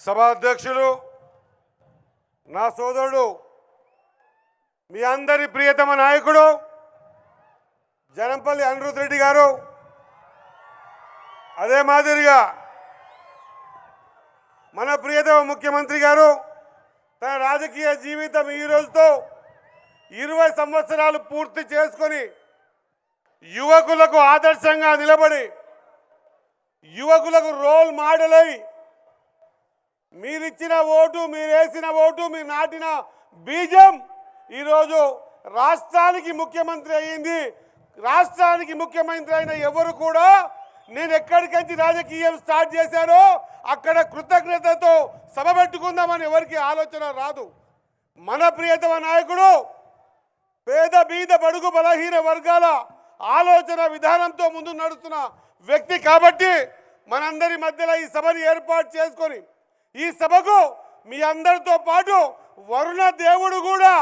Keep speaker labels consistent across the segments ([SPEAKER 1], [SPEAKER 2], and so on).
[SPEAKER 1] సభా అధ్యక్షులు నా సోదరుడు మీ అందరి ప్రియతమ నాయకుడు జనంపల్లి అనిరుద్ రెడ్డి గారు, అదే మాదిరిగా మన ప్రియతమ ముఖ్యమంత్రి గారు తన రాజకీయ జీవితం ఈ రోజుతో 20 సంవత్సరాలు పూర్తి చేసుకొని యువకులకు ఆదర్శంగా నిలబడి యువకులకు రోల్ మోడల్ అయి మీరిచ్చిన ఓటు, మీరేసిన ఓటు, మీరు నాటిన బీజం ఈరోజు రాష్ట్రానికి ముఖ్యమంత్రి అయ్యింది. రాష్ట్రానికి ముఖ్యమంత్రి అయిన ఎవరు కూడా నేను ఎక్కడికంచి రాజకీయం స్టార్ట్ చేశానో అక్కడ కృతజ్ఞతతో సభ పెట్టుకుందామని ఎవరికి ఆలోచన రాదు. మన ప్రియతమ నాయకుడు పేద బీద బడుగు బలహీన వర్గాల ఆలోచన విధానంతో ముందు నడుస్తున్న వ్యక్తి కాబట్టి మనందరి మధ్యలో ఈ సభని ఏర్పాటు చేసుకొని ఈ సభకు మీ అందరితో పాటు వరుణ దేవుడు కూడా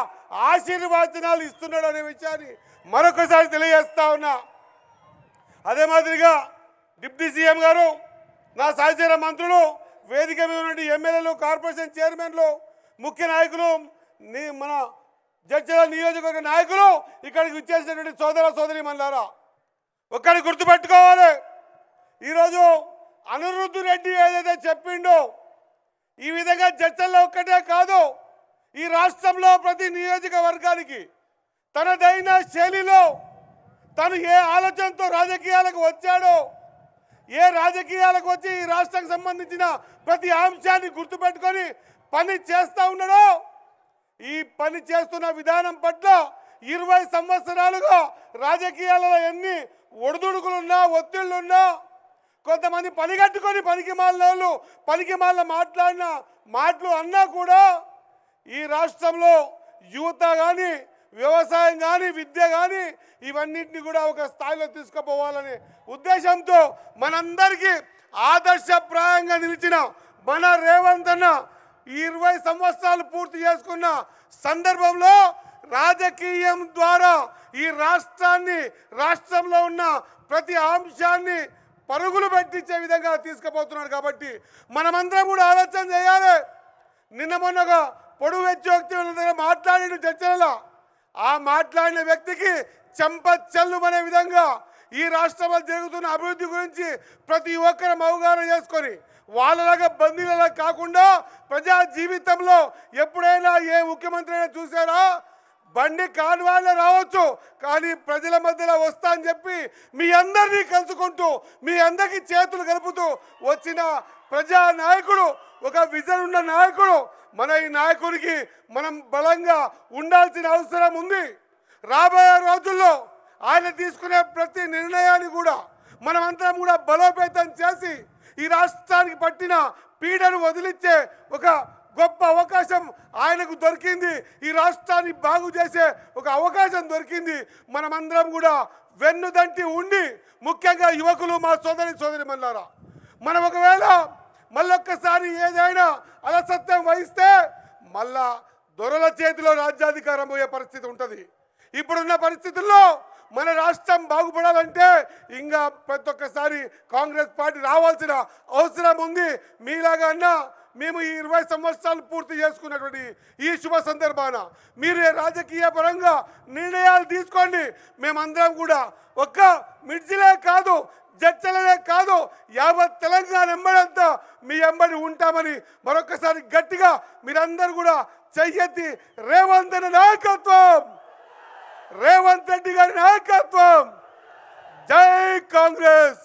[SPEAKER 1] ఆశీర్వచనాలు ఇస్తున్నాడు అనే విషయాన్ని మరొకసారి తెలియజేస్తా ఉన్నా. అదే మాదిరిగా డిప్యూటీ సీఎం గారు, నా సహచర మంత్రులు, వేదిక మీద ఉన్న ఎమ్మెల్యేలు, కార్పొరేషన్ చైర్మన్లు, ముఖ్య నాయకులు, మన జడ్చర్ల నియోజకవర్గ నాయకులు, ఇక్కడికి వచ్చేసినటువంటి సోదర సోదరీమణులారా, ఒక్కడి గుర్తుపెట్టుకోవాలి. ఈరోజు అనిరుద్ రెడ్డి ఏదైతే చెప్పిండో ఈ విధంగా జడ్చర్ల ఒక్కటే కాదు, ఈ రాష్ట్రంలో ప్రతి నియోజకవర్గానికి తనదైన శైలిలో తను ఏ ఆలోచనతో రాజకీయాలకు వచ్చాడో, ఏ రాజకీయాలకు వచ్చి ఈ రాష్ట్రానికి సంబంధించిన ప్రతి అంశాన్ని గుర్తుపెట్టుకొని పని చేస్తూ ఉన్నాడో, ఈ పని చేస్తున్న విధానం పట్ల 20 సంవత్సరాలుగా రాజకీయాలలో ఎన్ని ఒడిదుడుకులున్నా, ఒత్తిళ్లున్నా, కొంతమంది పనిగట్టుకొని పనికి మాలిన మాట్లాడిన మాటలు అన్నా కూడా ఈ రాష్ట్రంలో యువత కానీ, వ్యవసాయం కానీ, విద్య కానీ ఇవన్నింటినీ కూడా ఒక స్థాయిలో తీసుకుపోవాలనే ఉద్దేశంతో మనందరికీ ఆదర్శప్రాయంగా నిలిచిన మన రేవంత్ అన్న 20 సంవత్సరాలు పూర్తి చేసుకున్న సందర్భంలో రాజకీయం ద్వారా ఈ రాష్ట్రంలో ఉన్న ప్రతి అంశాన్ని పరుగులు పెట్టించే విధంగా తీసుకుపోతున్నాడు. కాబట్టి మనమందరం కూడా ఆలోచన చేయాలి. నిన్న మొన్నగా పొడుగు వ్యక్తి దగ్గర మాట్లాడిన చర్చలలో ఆ మాట్లాడిన వ్యక్తికి చెంపచెల్లుమనే విధంగా ఈ రాష్ట్రంలో జరుగుతున్న అభివృద్ధి గురించి ప్రతి ఒక్కరు అవగాహన చేసుకొని వాళ్ళలాగా బందీలలా కాకుండా ప్రజా జీవితంలో ఎప్పుడైనా ఏ ముఖ్యమంత్రి అయినా చూసారా? బండి కాన్వాయ్లో రావచ్చు, కానీ ప్రజల మధ్యలో వస్తా అని చెప్పి మీ అందరినీ కలుసుకుంటూ మీ అందరికీ చేతులు కలుపుతూ వచ్చిన ప్రజా నాయకుడు, ఒక విజన్ ఉన్న నాయకుడు. మన ఈ నాయకుడికి మనం బలంగా ఉండాల్సిన అవసరం ఉంది. రాబోయే రోజుల్లో ఆయన తీసుకునే ప్రతి నిర్ణయాన్ని కూడా మనమందరం కూడా బలోపేతం చేసి ఈ రాష్ట్రానికి పట్టిన పీడను వదిలించే ఒక గొప్ప అవకాశం ఆయనకు దొరికింది. ఈ రాష్ట్రాన్ని బాగు చేసే ఒక అవకాశం దొరికింది. మనమందరం కూడా వెన్నుదంటి ఉండి, ముఖ్యంగా యువకులు, మా సోదరీమణులారా, మనం ఒకవేళ మళ్ళొక్కసారి ఏదైనా అలసత్వం వహిస్తే మళ్ళా దొరల చేతిలో రాజ్యాధికారం పోయే పరిస్థితి ఉంటుంది. ఇప్పుడున్న పరిస్థితుల్లో మన రాష్ట్రం బాగుపడాలంటే ఇంకా ప్రతి ఒక్కసారి కాంగ్రెస్ పార్టీ రావాల్సిన అవసరం ఉంది. మీలాగా అన్నా మేము ఈ 20 సంవత్సరాలు పూర్తి చేసుకున్నటువంటి ఈ శుభ సందర్భాన మీరు రాజకీయ పరంగా నిర్ణయాలు తీసుకోండి. మేమందరం కూడా ఒక్క మిర్జిలే కాదు, జడ్చలనే కాదు, యావత్ తెలంగాణ ఎంబడంతా మీ ఎంబడి ఉంటామని మరొకసారి గట్టిగా మీరందరూ కూడా చెయ్యెత్తి రేవంత్ నాయకత్వం, రేవంత్ రెడ్డి గారి నాయకత్వం, జై కాంగ్రెస్.